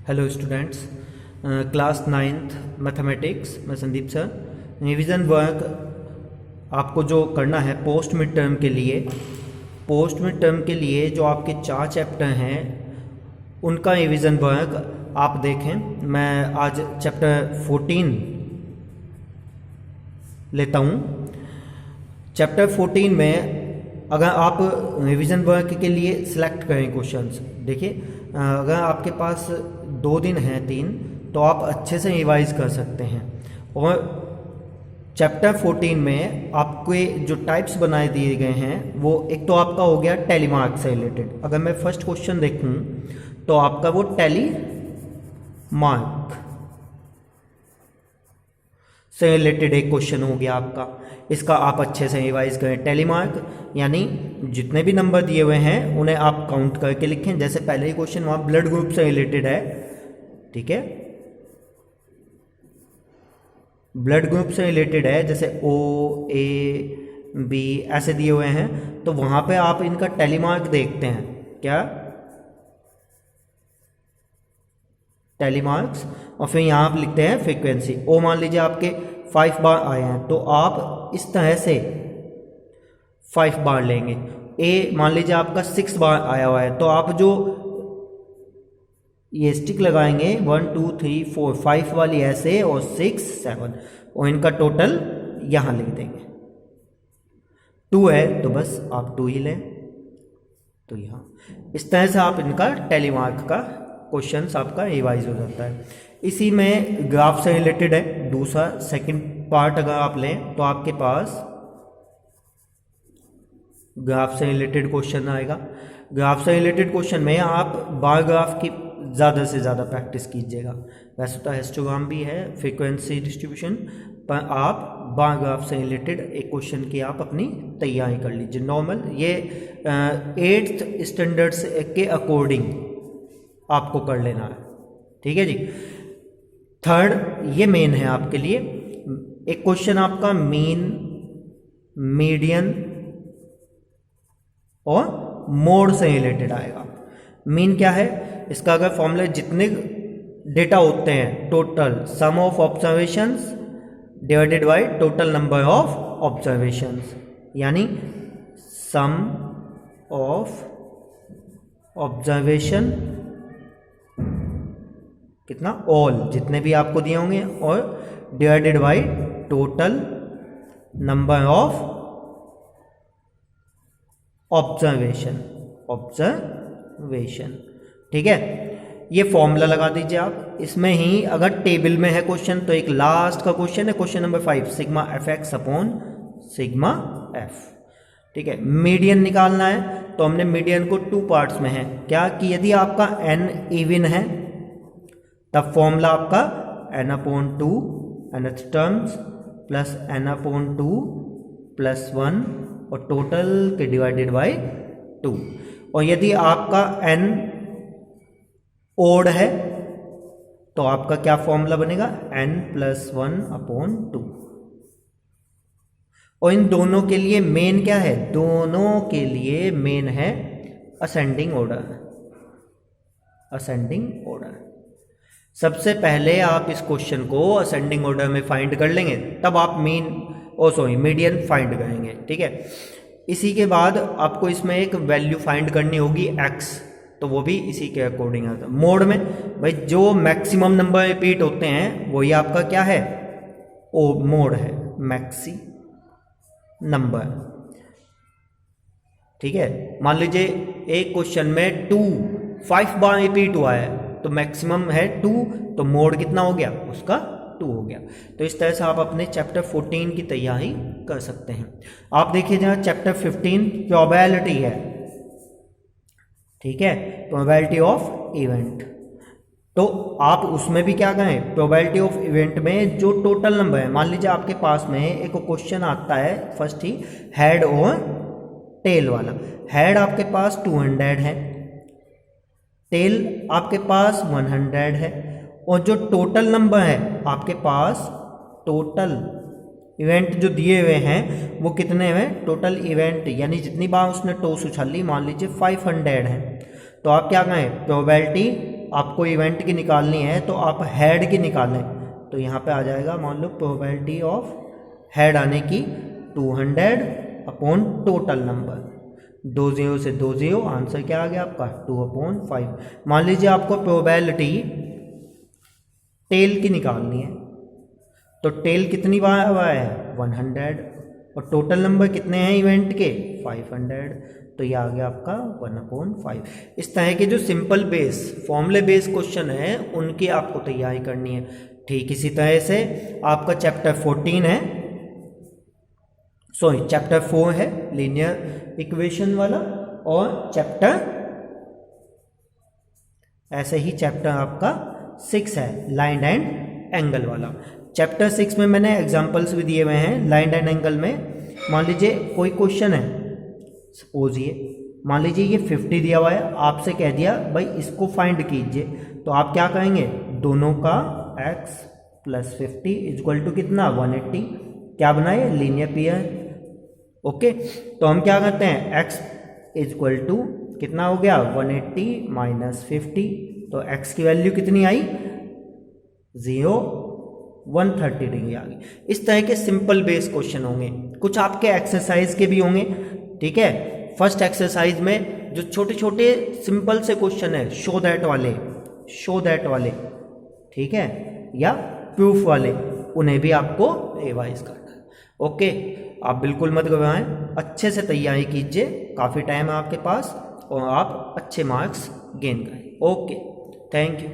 Hello students, class ninth mathematics में Sandeep sir. Revision work आपको जो करना है पोस्ट मिड टर्म के लिए जो आपके 4 चैप्टर हैं उनका रिवीजन वर्क आप देखें। मैं आज चैप्टर 14 लेता हूँ। चैप्टर 14 में अगर आप रिवीजन वर्क के लिए सिलेक्ट करें क्वेश्चंस, देखिए अगर आपके पास 2 दिन हैं 3 तो आप अच्छे से रिवाइज कर सकते हैं। और चैप्टर 14 में आपके जो टाइप्स बनाए दिए गए हैं वो एक तो आपका हो गया टैली मार्क से रिलेटेड। अगर मैं फर्स्ट क्वेश्चन देखूं तो आपका वो टैली मार्क से रिलेटेड एक क्वेश्चन हो गया आपका। इसका आप अच्छे से रिवाइज करें। टैली मार्क यानी जितने भी नंबर दिए हुए हैं उन्हें आप काउंट करके लिखें। जैसे पहले ही क्वेश्चन वहाँ ब्लड ग्रुप से रिलेटेड है, ठीक है, ब्लड ग्रुप से रिलेटेड है, जैसे O A B ऐसे दिए हुए हैं, तो वहाँ पे आप इनका टैली मार्क देखते हैं। क्या टैली मार्क्स, और फिर यहाँ आप लिखते हैं फ्रीक्वेंसी। O मान लीजिए आपके 5 बार आए हैं तो आप इस तरह से 5 बार लेंगे। A मान लीजिए आपका 6 बार आया हुआ है तो आप जो ये स्टिक लगाएंगे 1 2 3 4 5 वाली ऐसे और 6 7 और इनका टोटल यहाँ लिख देंगे। 2 है तो बस आप 2 ही लें, तो यहाँ इस तरह से आप इनका टैली मार्क का क्वेश्चंस आपका रिवाइज हो जाता है। इसी में ग्राफ से रिलेटेड है दूसरा सेकंड पार्ट। अगर आप लें तो आपके पास ग्राफ से रिलेटेड क्वेश्चन आएगा। ग्राफ से रिलेटेड क्वेश्चन में आप बार ग्राफ की ज़्यादा से ज़्यादा प्रैक्टिस कीजिएगा। वैसे तो हिस्टोग्राम भी है, फ्रीक्वेंसी डिस्ट्रीब्यूशन, पर आप बार ग्राफ से रिलेटेड एक क्वेश्चन की आप अपनी तैयारी कर लीजिए। नॉर्मल ये 8th स्टैंडर्ड के अकॉर्डिंग आपको कर लेना है, ठीक है जी। थर्ड ये मेन है आपके लिए। एक क्वेश्चन आपका मीन, मीडियन और मोड से रिलेटेड आएगा। मीन क्या है, इसका अगर फॉर्मूला जितने डेटा होते हैं total sum of observations divided by total number of observations, यानी सम ऑफ ऑब्जर्वेशन कितना, ऑल जितने भी आपको दिए होंगे, और divided by total number of observation, ठीक है। ये फॉर्मूला लगा दीजिए आप। इसमें ही अगर टेबल में है क्वेश्चन तो एक लास्ट का क्वेश्चन है, question number 5, sigma F x upon sigma F, ठीक है। मीडियन निकालना है तो हमने मीडियन को 2 पार्ट्स में है क्या कि यदि आपका n इवन है तब फॉर्मूला आपका n upon 2 nth terms plus n upon 2 plus 1 और टोटल के डिवाइडेड बाय 2। और यदि आपका n ओड है तो आपका क्या फॉर्मूला बनेगा, n प्लस 1 अपॉन 2। और इन दोनों के लिए मेन क्या है, दोनों के लिए मेन है असेंडिंग ऑर्डर, असेंडिंग ऑर्डर। सबसे पहले आप इस क्वेश्चन को असेंडिंग ऑर्डर में फाइंड कर लेंगे, तब आप मीडियन फाइंड करेंगे, ठीक है। इसी के बाद आपको इसमें एक वैल्यू फाइंड करनी होगी x, तो वो भी इसी के अकॉर्डिंग आता है। मोड में भाई जो मैक्सिमम नंबर रिपीट होते हैं वही आपका क्या है, ओ मोड है, मैक्सी नंबर, ठीक है। मान लीजिए एक क्वेश्चन में 5 बार रिपीट हुआ है तो मैक्सिमम है 2, तो मोड कितना हो गया उसका, 2 हो गया। तो इस तरह से आप अपने चैप्टर 14 की तैयारी कर सकते हैं। आप देखिए जहाँ चैप्टर 15 प्रोबेबिलिटी है, ठीक है, प्रोबेबिलिटी ऑफ इवेंट, तो आप उसमें भी क्या करें, प्रोबेबिलिटी ऑफ इवेंट में जो टोटल नंबर है, मान लीजिए आपके पास में एक क्वेश्चन आता है फर्स्ट ही हेड और टेल वाला। हेड आपके पास 200 है, टेल आपके पास 100 है, और जो टोटल नंबर है आपके पास, टोटल इवेंट जो दिए हुए हैं वो कितने हैं, टोटल इवेंट यानी जितनी बार उसने टॉस उछाली मान लीजिए 500 है, तो आप क्या कहें, प्रोबेबिलिटी आपको इवेंट की निकालनी है तो आप हेड की निकालें, तो यहाँ पे आ जाएगा मान लो प्रोबेबिलिटी ऑफ हेड आने की 200 अपॉन टोटल नंबर, 2 0 से 2 0, आंसर क्या आ गया आपका 2/5। मान लीजिए आपको प्रोबेबिलिटी टेल की निकालनी है, तो टेल कितनी बार हुआ है 100, और टोटल नंबर कितने हैं इवेंट के 500, तो ये आ गया आपका 1/5। इस तरह के जो सिंपल बेस फॉर्मूले बेस क्वेश्चन है उनकी आपको तैयारी करनी है। ठीक इसी तरह से आपका चैप्टर 14 है, सॉरी चैप्टर 4 है लीनियर इक्वेशन वाला, और चैप्टर ऐसे ही चैप्टर आपका 6 है लाइन एंड एंगल वाला। चैप्टर 6 में मैंने एग्जांपल्स भी दिए हुए हैं लाइन एंड एंगल में। मान लीजिए कोई क्वेश्चन है, सपोज ये मान लीजिए ये 50 दिया हुआ है, आपसे कह दिया भाई इसको फाइंड कीजिए, तो आप क्या करेंगे दोनों का x + 50 इक्वल टू कितना 180, क्या बनाए लीनियर पेयर। ओके, तो हम क्या करते हैं x इक्वल टू कितना हो गया 180 - 50, तो x की वैल्यू कितनी आई 0, 130 डिग्री आ गई। इस तरह के सिंपल बेस क्वेश्चन होंगे, कुछ आपके एक्सरसाइज के भी होंगे। ठीक है, फर्स्ट एक्सरसाइज में जो छोटे छोटे सिंपल से क्वेश्चन है शो दैट वाले, ठीक है, या प्रूफ वाले, उन्हें भी आपको रिवाइज करना है। ओके, आप बिल्कुल मत घबराएं, अच्छे से तैयारी कीजिए, काफ़ी टाइम है आपके पास और आप अच्छे मार्क्स गेन करें। Okay, thank you.